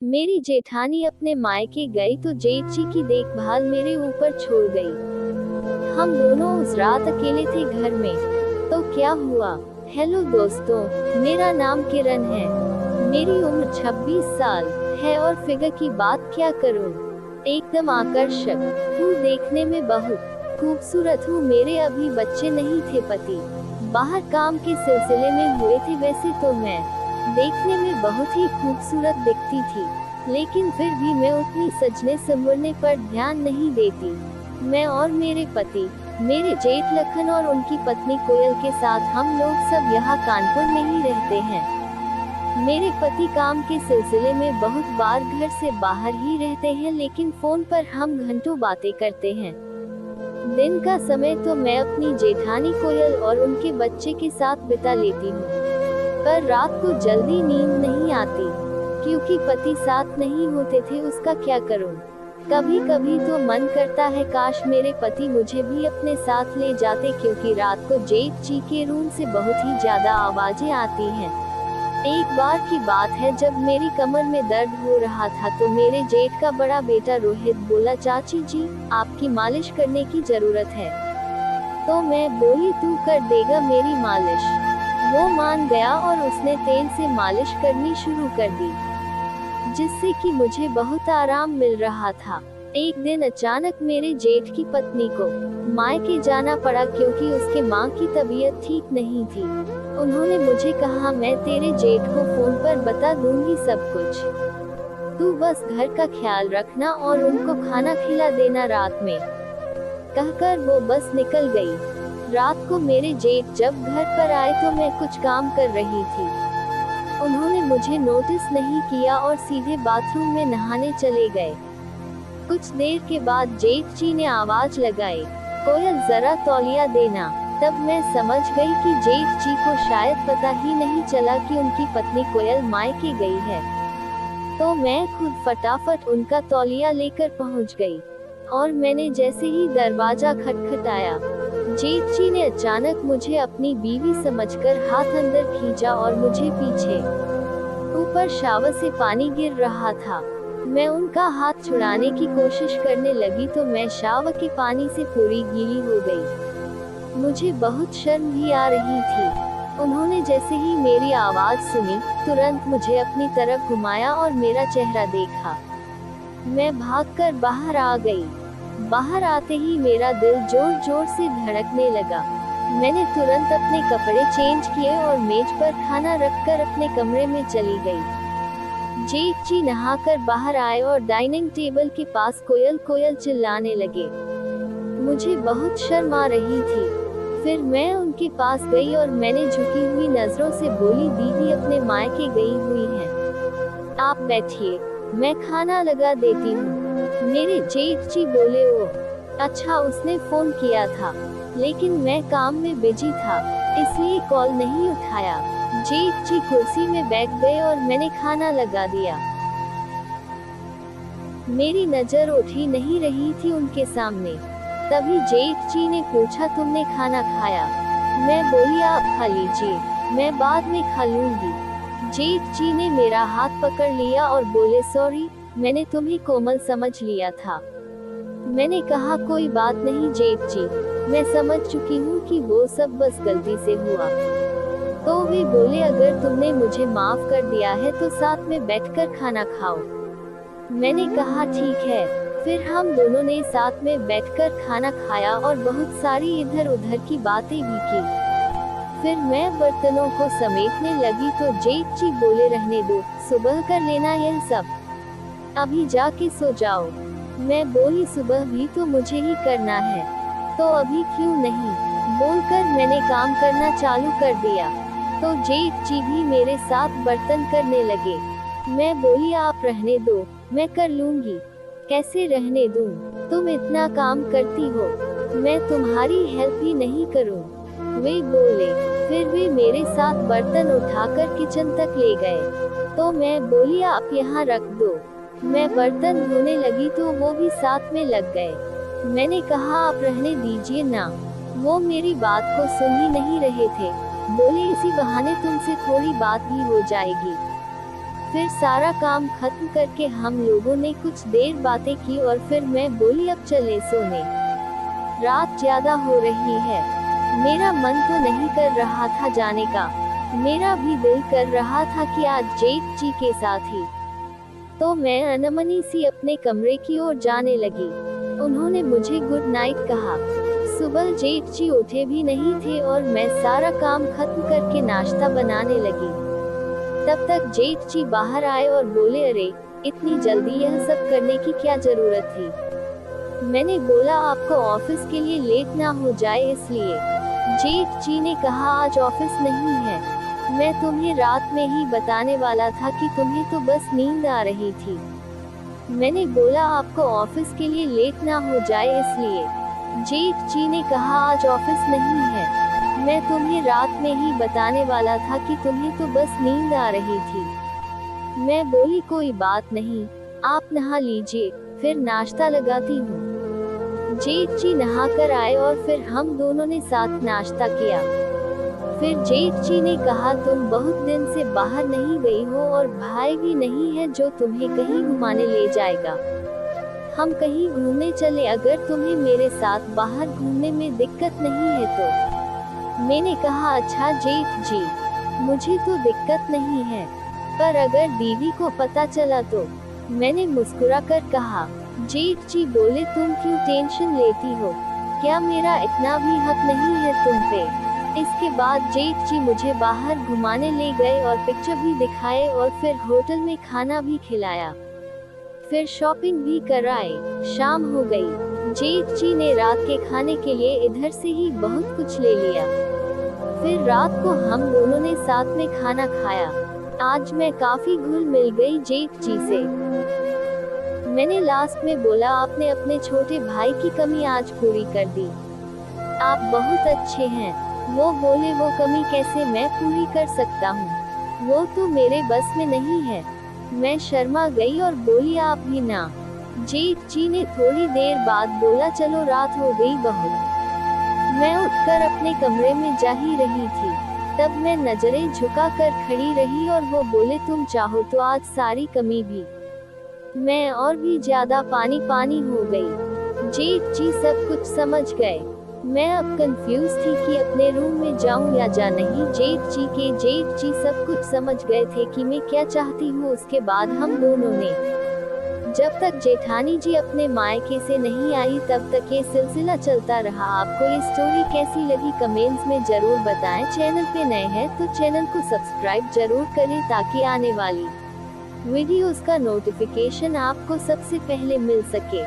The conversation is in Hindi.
मेरी जेठानी अपने मायके गई तो जेठ जी की देखभाल मेरे ऊपर छोड़ गई। हम दोनों उस रात अकेले थे घर में। तो क्या हुआ? हेलो दोस्तों, मेरा नाम किरण है। मेरी उम्र 26 साल है और फिगर की बात क्या करूं, एकदम आकर्षक हूँ, देखने में बहुत खूबसूरत हूँ। मेरे अभी बच्चे नहीं थे, पति बाहर काम के सिलसिले में हुए थे। वैसे तो मैं देखने में बहुत ही खूबसूरत दिखती थी, लेकिन फिर भी मैं उतनी सजने संवरने पर ध्यान नहीं देती। मैं और मेरे पति, मेरे जेठ लखन और उनकी पत्नी कोयल के साथ हम लोग सब यहाँ कानपुर में ही रहते हैं। मेरे पति काम के सिलसिले में बहुत बार घर से बाहर ही रहते हैं, लेकिन फोन पर हम घंटों बातें करते हैं। दिन का समय तो मैं अपनी जेठानी कोयल और उनके बच्चे के साथ बिता लेती हूँ, पर रात को जल्दी नींद नहीं आती, क्योंकि पति साथ नहीं होते थे। उसका क्या करूं? कभी कभी तो मन करता है काश मेरे पति मुझे भी अपने साथ ले जाते, क्योंकि रात को जेठ जी के रूम से बहुत ही ज्यादा आवाजें आती हैं। एक बार की बात है, जब मेरी कमर में दर्द हो रहा था तो मेरे जेठ का बड़ा बेटा रोहित बोला, चाची जी आपकी मालिश करने की जरूरत है। तो मैं बोली, तू कर देगा मेरी मालिश? वो मान गया और उसने तेल से मालिश करनी शुरू कर दी, जिससे कि मुझे बहुत आराम मिल रहा था। एक दिन अचानक मेरे जेठ की पत्नी को मायके जाना पड़ा, क्योंकि उसके माँ की तबीयत ठीक नहीं थी। उन्होंने मुझे कहा, मैं तेरे जेठ को फोन पर बता दूंगी सब कुछ, तू बस घर का ख्याल रखना और उनको खाना खिला देना रात में। कहकर वो बस निकल गई। रात को मेरे जेठ जब घर पर आए तो मैं कुछ काम कर रही थी। उन्होंने मुझे नोटिस नहीं किया और सीधे बाथरूम में नहाने चले गए। कुछ देर के बाद जेठ जी ने आवाज लगाई, कोयल जरा तौलिया देना। तब मैं समझ गई कि जेठ जी को शायद पता ही नहीं चला कि उनकी पत्नी कोयल मायके गई है। तो मैं खुद फटाफट उनका तौलिया लेकर पहुंच गई, और मैंने जैसे ही दरवाजा खटखटाया, जेठ जी ने अचानक मुझे अपनी बीवी समझकर हाथ अंदर खींचा और मुझे पीछे ऊपर शावर से पानी गिर रहा था। मैं उनका हाथ छुड़ाने की कोशिश करने लगी तो मैं शावर के पानी से पूरी गीली हो गई। मुझे बहुत शर्म भी आ रही थी। उन्होंने जैसे ही मेरी आवाज सुनी, तुरंत मुझे अपनी तरफ घुमाया और मेरा चेहरा देखा। मैं भागकर बाहर आ गई। बाहर आते ही मेरा दिल जोर जोर से धड़कने लगा। मैंने तुरंत अपने कपड़े चेंज किए और मेज पर खाना रखकर अपने कमरे में चली गई। जेठ जी नहाकर बाहर आए और डाइनिंग टेबल के पास कोयल कोयल चिल्लाने लगे। मुझे बहुत शर्म आ रही थी। फिर मैं उनके पास गई और मैंने झुकी हुई नजरों से बोली, दीदी अपने मायके गई हुई हैं, आप बैठिए, मैं खाना लगा देती हूँ। मेरे जेठ जी बोले, ओ अच्छा, उसने फोन किया था, लेकिन मैं काम में बिजी था, इसलिए कॉल नहीं उठाया। जेठ जी कुर्सी में बैठ गए और मैंने खाना लगा दिया। मेरी नजर उठ ही नहीं रही थी उनके सामने। तभी जेठ जी ने पूछा, तुमने खाना खाया? मैं बोली, आप खा लीजिए, मैं बाद में खा लूंगी। जेठ जी ने मेरा हाथ पकड़ लिया और बोले, सॉरी, मैंने तुम्हें कोमल समझ लिया था। मैंने कहा, कोई बात नहीं जेठ जी, मैं समझ चुकी हूँ कि वो सब बस गलती से हुआ। तो वे बोले, अगर तुमने मुझे माफ कर दिया है तो साथ में बैठकर खाना खाओ। मैंने कहा, ठीक है। फिर हम दोनों ने साथ में बैठकर खाना खाया और बहुत सारी इधर उधर की बातें भी की। फिर मैं बर्तनों को समेटने लगी तो जेठ जी बोले, रहने दो, सुबह कर लेना यह सब, अभी जाके सो जाओ। मैं बोली, सुबह भी तो मुझे ही करना है, तो अभी क्यों नहीं? बोलकर मैंने काम करना चालू कर दिया। तो जेठ जी भी मेरे साथ बर्तन करने लगे। मैं बोली, आप रहने दो, मैं कर लूंगी। कैसे रहने दूं? तुम इतना काम करती हो, मैं तुम्हारी हेल्प ही नहीं करूं? वे बोले। फिर वे मेरे साथ बर्तन उठाकर किचन तक ले गए। तो मैं बोली, आप यहाँ रख दो। मैं बर्तन धोने लगी तो वो भी साथ में लग गए। मैंने कहा, आप रहने दीजिए ना। वो मेरी बात को सुन ही नहीं रहे थे। बोले, इसी बहाने तुमसे थोड़ी बात भी हो जाएगी। फिर सारा काम खत्म करके हम लोगों ने कुछ देर बातें की और फिर मैं बोली अब चले सोने, रात ज्यादा हो रही है। मेरा मन तो नहीं कर रहा था जाने का, मेरा भी दिल कर रहा था कि आज जेठ जी के साथ ही। तो मैं अनमनी सी अपने कमरे की ओर जाने लगी। उन्होंने मुझे गुड नाइट कहा। सुबह जेठ जी उठे भी नहीं थे और मैं सारा काम खत्म करके नाश्ता बनाने लगी। तब तक जेठ जी बाहर आए और बोले, अरे इतनी जल्दी यह सब करने की क्या जरूरत थी। मैंने बोला आपको ऑफिस के लिए लेट ना हो जाए इसलिए। जेठ जी ने कहा आज ऑफिस नहीं है, मैं तुम्हें रात में ही बताने वाला था कि तुम्हें तो बस नींद आ रही थी। मैंने बोला आपको ऑफिस के लिए लेट ना हो जाए इसलिए। जेठ जी ने कहा आज ऑफिस नहीं है, मैं तुम्हें रात में ही बताने वाला था कि तुम्हें तो बस नींद आ रही थी। मैं बोली कोई बात नहीं, आप नहा लीजिए, फिर नाश्ता लगाती हूँ। जेठ जी नहाकर आए और फिर हम दोनों ने साथ नाश्ता किया। फिर जेठ जी ने कहा तुम बहुत दिन से बाहर नहीं गई हो और भाई भी नहीं है जो तुम्हें कहीं घुमाने ले जाएगा। हम कहीं घूमने चले अगर तुम्हें मेरे साथ बाहर घूमने में दिक्कत नहीं है तो। मैंने कहा अच्छा जेठ जी, मुझे तो दिक्कत नहीं है, पर अगर दीदी को पता चला तो। मैंने मुस्कुराकर कहा। जेठ जी बोले तुम क्यों टेंशन लेती हो, क्या मेरा इतना भी हक नहीं है तुम पे। इसके बाद जेठ जी मुझे बाहर घुमाने ले गए और पिक्चर भी दिखाए और फिर होटल में खाना भी खिलाया, फिर शॉपिंग भी कराए। शाम हो गई। जेठ जी ने रात के खाने के लिए इधर से ही बहुत कुछ ले लिया। फिर रात को हम दोनों ने साथ में खाना खाया। आज मैं काफी घुल मिल गई जेठ जी से। मैंने लास्ट में बोला आपने अपने छोटे भाई की कमी आज पूरी कर दी, आप बहुत अच्छे हैं। वो बोले वो कमी कैसे मैं पूरी कर सकता हूँ, वो तो मेरे बस में नहीं है। मैं शर्मा गई और बोली आप भी ना। जेठ जी ने थोड़ी देर बाद बोला चलो रात हो गई बहुत। मैं उठकर अपने कमरे में जा ही रही थी, तब मैं नजरें झुकाकर खड़ी रही और वो बोले तुम चाहो तो आज सारी कमी भी। मैं और भी ज्यादा पानी पानी हो गई। जेठ जी सब कुछ समझ गए। मैं अब कंफ्यूज थी कि अपने रूम में जाऊं या जा नहीं। जेठ जी सब कुछ समझ गए थे कि मैं क्या चाहती हूँ। उसके बाद हम दोनों ने, जब तक जेठानी जी अपने मायके से नहीं आई तब तक ये सिलसिला चलता रहा। आपको ये स्टोरी कैसी लगी कमेंट्स में जरूर बताएं। चैनल पे नए हैं तो चैनल को सब्सक्राइब जरूर करें ताकि आने वाली वीडियोस का नोटिफिकेशन आपको सबसे पहले मिल सके।